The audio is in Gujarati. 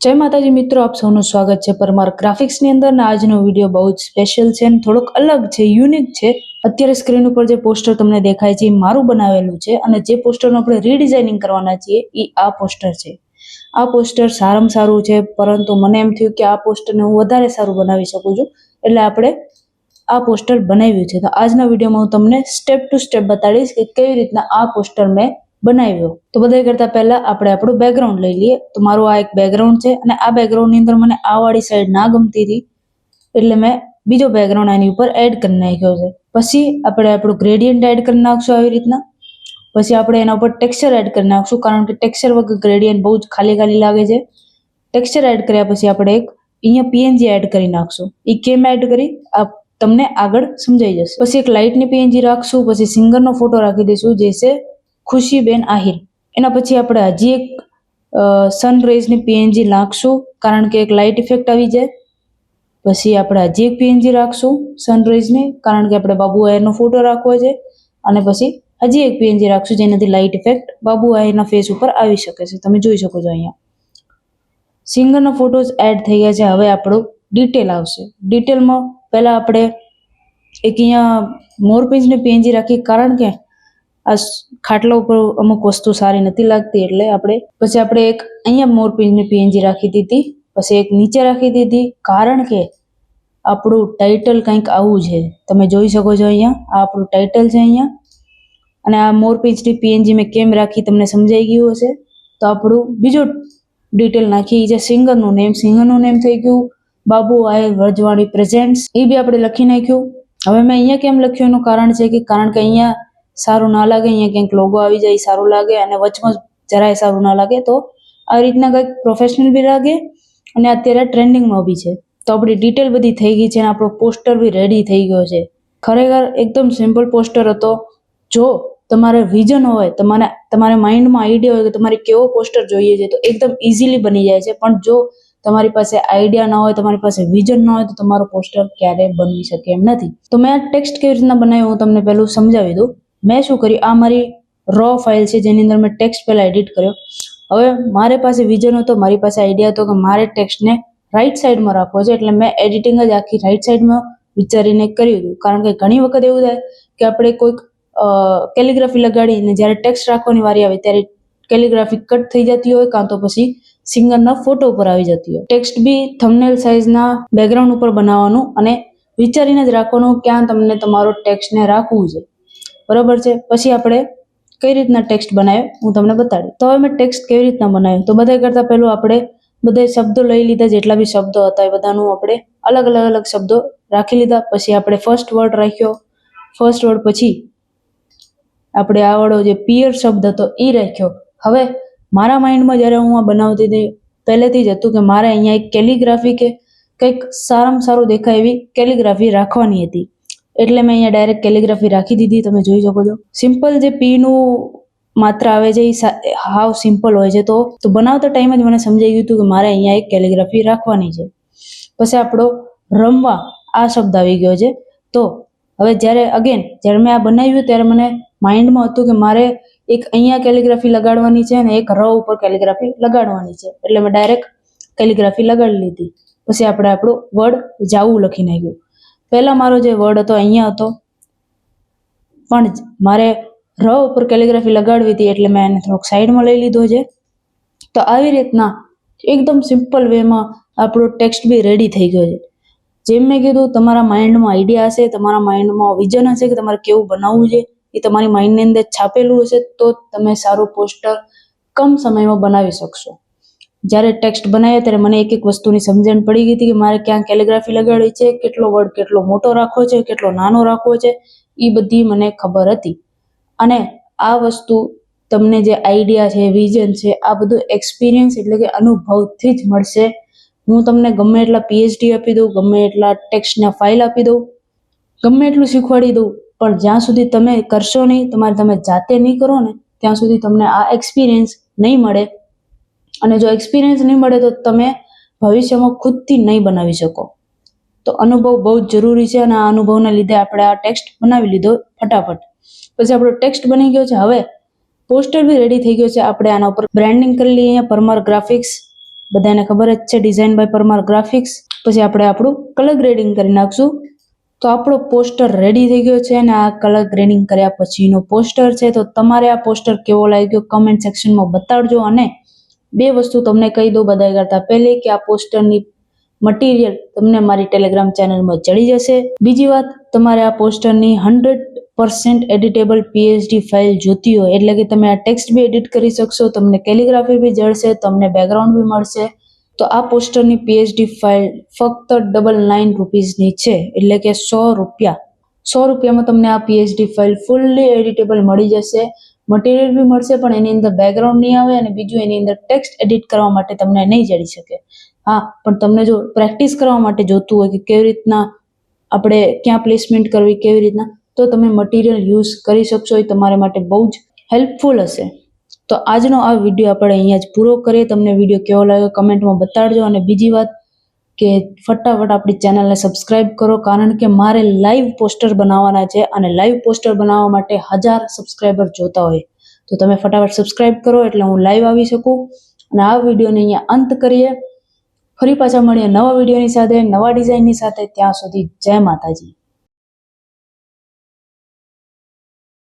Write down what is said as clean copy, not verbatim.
જય માતાજી મિત્રો, આપ સૌનું સ્વાગત છે પરમાર ગ્રાફિક્સની અંદર. આજનો વિડીયો બહુ જ સ્પેશિયલ છે અને થોડોક અલગ છે, યુનિક છે. અત્યારે સ્ક્રીન ઉપર જે પોસ્ટર તમને દેખાય છે એ મારું બનાવેલું છે અને જે પોસ્ટરનું આપણે રીડિઝાઇનિંગ કરવાના છીએ એ આ પોસ્ટર છે. આ પોસ્ટર સારામાં સારું છે, પરંતુ મને એમ થયું કે આ પોસ્ટરને હું વધારે સારું બનાવી શકું છું, એટલે આપણે આ પોસ્ટર બનાવ્યું છે. તો આજના વિડીયોમાં હું તમને સ્ટેપ ટુ સ્ટેપ બતાડીશ કે કેવી રીતના આ પોસ્ટર મેં બનાવ્યો. તો બધા કરતા પહેલા આપણે આપણું બેકગ્રાઉન્ડ લઈ લઈએ. તો મારું આ એક બેકગ્રાઉન્ડ છે અને આ બેકગ્રાઉન્ડ ની અંદર મને આ વાળી સાઈડ ના ગમતી હતી, એટલે મેં બીજો બેકગ્રાઉન્ડ આની ઉપર એડ કરી નાખ્યો છે. પછી આપણે આપણું ગ્રેડિયન્ટ એડ કરી નાખશું આવી રીતના. પછી આપણે એના ઉપર ટેક્સચર એડ કરી નાખશું, કારણ કે ટેક્સચર વગર ગ્રેડિયન્ટ બહુ જ ખાલી ખાલી લાગે છે. ટેક્સચર એડ કર્યા પછી આપણે એક અહીંયા પીએનજી એડ કરી નાખશું. એ કેમ એડ કરી આ તમને આગળ સમજાઈ જશે. પછી એક લાઇટની પીએનજી રાખશું. પછી સિંગરનો ફોટો રાખી દઈશું, જે છે ખુશીબેન આહિર. એના પછી આપણે હજી એક સનરાઈઝની પીએનજી નાખશું, કારણ કે એક લાઇટ ઇફેક્ટ આવી જાય. પછી આપણે હજી એક પીએનજી રાખશું સનરાઈઝની, કારણ કે આપણે બાબુ આહિરનો ફોટો રાખવો છે. અને પછી હજી એક પીએનજી રાખશું, જેનાથી લાઇટ ઇફેક્ટ બાબુ આહિરના ફેસ ઉપર આવી શકે છે. તમે જોઈ શકો છો અહીંયા સિંગરના ફોટોઝ એડ થઈ ગયા છે. હવે આપણું ડિટેલ આવશે. ડિટેલમાં પહેલા આપણે એક અહીંયા મોરપીંછની પીએનજી રાખી, કારણ કે આ ખાટલા ઉપર અમુક વસ્તુ સારી નથી લાગતી, એટલે પછી આપણે એક અહીંયા મોરપીંછની પીએનજી રાખી દીધી. પછી એક નીચે રાખી દીધી, કારણ કે આપણું ટાઇટલ કંઈક આવું છે. તમે જોઈ શકો છો અહીંયા આ આપણું ટાઇટલ છે અહીંયા. અને આ મોરપીંછની પીએનજી મેં કેમ રાખી તમને સમજાઈ ગયું હશે. તો આપણું બીજો ડિટેલ નાખી છે સિંગરનું નેમ થઈ ગયું બાબુ આહિર વ્રજવાણી પ્રેઝેન્ટ્સ, એ બી આપણે લખી નાખ્યું. હવે મેં અહીંયા કેમ લખ્યું એનું કારણ છે કે અહીંયા સારું ના લાગે, અહીંયા ક્યાંક લોગો આવી જાય સારું લાગે, અને વચમાં જરાય સારું ના લાગે. તો આ રીતના કંઈક પ્રોફેશનલ બી લાગે અને અત્યારે ટ્રેન્ડિંગમાં બી છે. તો આપણી ડિટેલ બધી થઈ ગઈ છે અને આપણો પોસ્ટર બી રેડી થઈ ગયો છે. ખરેખર એકદમ સિમ્પલ પોસ્ટર હતો. જો તમારે વિઝન હોય, તમારે માઇન્ડમાં આઈડિયા હોય કે તમારે કેવો પોસ્ટર જોઈએ છે, તો એકદમ ઇઝીલી બની જાય છે. પણ જો તમારી પાસે આઈડિયા ના હોય, તમારી પાસે વિઝન ના હોય, તો તમારો પોસ્ટર ક્યારેય બની શકે એમ નથી. તો મેં આ ટેક્સ્ટ કેવી રીતના બનાવ્યું હું તમને પહેલું સમજાવી દઉં. મેં શું કર્યું, આ મારી રો ફાઇલ છે જેની અંદર મેં ટેક્સ્ટ પહેલા એડિટ કર્યો. હવે મારી પાસે વિઝન હતો, મારી પાસે આઈડિયા હતો કે મારે ટેક્સ્ટને રાઈટ સાઈડમાં રાખવો છે, એટલે મેં એડિટિંગ જ આખી રાઈટ સાઈડમાં વિચારીને કર્યું હતું. કારણ કે ઘણી વખત એવું થાય કે આપણે કોઈક કેલિગ્રાફી લગાડીને જ્યારે ટેક્સ્ટ રાખવાની વારી આવે ત્યારે કેલિગ્રાફી કટ થઈ જતી હોય, કાં તો પછી સિંગરના ફોટો ઉપર આવી જતી હોય. ટેક્સ્ટ બી થંબનેલ સાઇઝના બેકગ્રાઉન્ડ ઉપર બનાવવાનું અને વિચારીને જ રાખવાનું ક્યાં તમને તમારો ટેક્સ્ટને રાખવું છે. બરાબર છે. પછી આપણે કઈ રીતના ટેક્સ્ટ બનાવ્યો હું તમને બતાડું. તો હવે મેં ટેક્સ્ટ કેવી રીતના બનાવ્યું, તો બધા કરતા પહેલું આપણે બધા શબ્દો લઈ લીધા, જેટલા બી શબ્દો હતા એ બધાનું આપણે અલગ શબ્દો રાખી લીધા. પછી આપણે ફર્સ્ટ વર્ડ રાખ્યો. ફર્સ્ટ વર્ડ પછી આપણે આ વાળો જે પિયર શબ્દ હતો એ રાખ્યો. હવે મારા માઇન્ડમાં જ્યારે હું આ બનાવતી હતી પહેલેથી જ હતું કે મારે અહીંયા એક કેલિગ્રાફી કે કંઈક સારામાં સારું દેખાય એવી કેલિગ્રાફી રાખવાની હતી, એટલે મેં અહીંયા ડાયરેક્ટ કેલિગ્રાફી રાખી દીધી. તમે જોઈ શકો છો સિમ્પલ જે પી નું માત્ર આવે છે એ હાવ સિમ્પલ હોય છે. તો બનાવતા ટાઈમ જ મને સમજાઈ ગયું હતું કે મારે અહીંયા એક કેલિગ્રાફી રાખવાની છે. પછી આપણો રમવા આ શબ્દ આવી ગયો છે. તો હવે જ્યારે મેં આ બનાવ્યું ત્યારે મને માઇન્ડમાં હતું કે મારે એક અહીંયા કેલિગ્રાફી લગાડવાની છે અને એક ર ઉપર કેલિગ્રાફી લગાડવાની છે, એટલે મેં ડાયરેક્ટ કેલિગ્રાફી લગાડી લીધી. પછી આપણે આપણું વર્ડ જાવું લખી નાખ્યું. પહેલા મારો જે વર્ડ હતો અહીંયા હતો, પણ મારે ર ઉપર કેલિગ્રાફી લગાડવી હતી, એટલે મેં એને થોડોક સાઈડમાં લઈ લીધો છે. તો આવી રીતના એકદમ સિમ્પલ વેમાં આપણો ટેક્સ્ટ બી રેડી થઈ ગયો છે. જેમ મેં કીધું, તમારા માઇન્ડમાં આઈડિયા હશે, તમારા માઇન્ડમાં વિઝન હશે કે તમારે કેવું બનાવવું છે, એ તમારી માઇન્ડની અંદર છાપેલું હશે, તો તમે સારું પોસ્ટર કમ સમયમાં બનાવી શકશો. જ્યારે ટેક્સ્ટ બનાવ્યા ત્યારે મને એક વસ્તુની સમજણ પડી ગઈ હતી કે મારે ક્યાં કેલિગ્રાફી લગાડવી છે, કેટલો વર્ડ કેટલો મોટો રાખવો છે, કેટલો નાનો રાખવો છે, એ બધી મને ખબર હતી. અને આ વસ્તુ તમને જે આઈડિયા છે, વિઝન છે, આ બધું એક્સપિરિયન્સ એટલે કે અનુભવથી જ મળશે. હું તમને ગમે એટલા પીએચડી આપી દઉં, ગમે એટલા ટેક્સ્ટના ફાઇલ આપી દઉં, ગમે એટલું શીખવાડી દઉં, પણ જ્યાં સુધી તમે કરશો નહીં, તમે જાતે નહીં કરો ને, ત્યાં સુધી તમને આ એક્સપિરિયન્સ નહીં મળે. અને જો એક્સપિરિયન્સ નહીં મળે તો તમે ભવિષ્યમાં ખુદથી નહીં બનાવી શકો. તો અનુભવ બહુ જ જરૂરી છે, અને આ અનુભવના લીધે આપણે આ ટેક્સ્ટ બનાવી લીધો ફટાફટ. પછી આપણો ટેક્સ્ટ બની ગયો છે. હવે પોસ્ટર બી રેડી થઈ ગયો છે. આપણે આના ઉપર બ્રાન્ડિંગ કરી લઈએ. અહીંયા પરમાર ગ્રાફિક્સ બધાને ખબર જ છે, ડિઝાઇન બાય પરમાર ગ્રાફિક્સ. પછી આપણે આપણું કલર ગ્રેડિંગ કરી નાખશું. તો આપણો પોસ્ટર રેડી થઈ ગયો છે અને આ કલર ગ્રેડિંગ કર્યા પછીનો પોસ્ટર છે. તો તમારે આ પોસ્ટર કેવો લાગ્યો કમેન્ટ સેક્શનમાં બતાડજો. અને બે વસ્તુ તમને કહી દઉં બધાય કરતા પહેલી, કે આ પોસ્ટરની મટીરિયલ તમને મારી ટેલિગ્રામ ચેનલમાં ચડી જશે. બીજી વાત, તમારે આ પોસ્ટરની 100% એડિટેબલ PSD ફાઇલ જોતી હોય, એટલે કે તમે આ ટેક્સ્ટ બી એડિટ કરી શકશો, તમને કેલિગ્રાફી બી જળશે, તમને બેકગ્રાઉન્ડ બી મળશે. તો આ પોસ્ટરની PSD ફાઇલ ફક્ત 99 રૂપીસની છે, એટલે કે 100 રૂપિયા. 100 રૂપિયામાં તમને આ PSD ફાઇલ ફૂલ્લી એડિટેબલ મળી જશે. મટીરિયલ બી મળશે, પણ એની અંદર બેકગ્રાઉન્ડ નહીં આવે, અને બીજું એની અંદર ટેક્સ્ટ એડિટ કરવા માટે તમને નહીં જડી શકે. હા, પણ તમને જો પ્રેક્ટિસ કરવા માટે જોતું હોય કે કેવી રીતના આપણે ક્યાં પ્લેસમેન્ટ કરવી, કેવી રીતના, તો તમે મટીરિયલ યુઝ કરી શકશો. એ તમારા માટે બહુ જ હેલ્પફુલ હશે. તો આજનો આ વિડીયો આપણે અહીંયા જ પૂરો કરીએ. તમને વિડીયો કેવો લાગ્યો કમેન્ટમાં બતાડજો. અને બીજી વાત કે ફટાફટ આપણી ચેનલને સબસ્ક્રાઇબ કરો, કારણ કે મારે લાઈવ પોસ્ટર બનાવવાના છે, અને લાઈવ પોસ્ટર બનાવવા માટે 1000 સબસ્ક્રાઇબર જોતા હોય. તો તમે ફટાફટ સબસ્ક્રાઇબ કરો એટલે હું લાઈવ આવી શકું. અને આ વિડીયોને અહીંયા અંત કરીએ. ફરી પાછા મળીએ નવા વિડીયોની સાથે, નવા ડિઝાઇનની સાથે. ત્યાં સુધી જય માતાજી.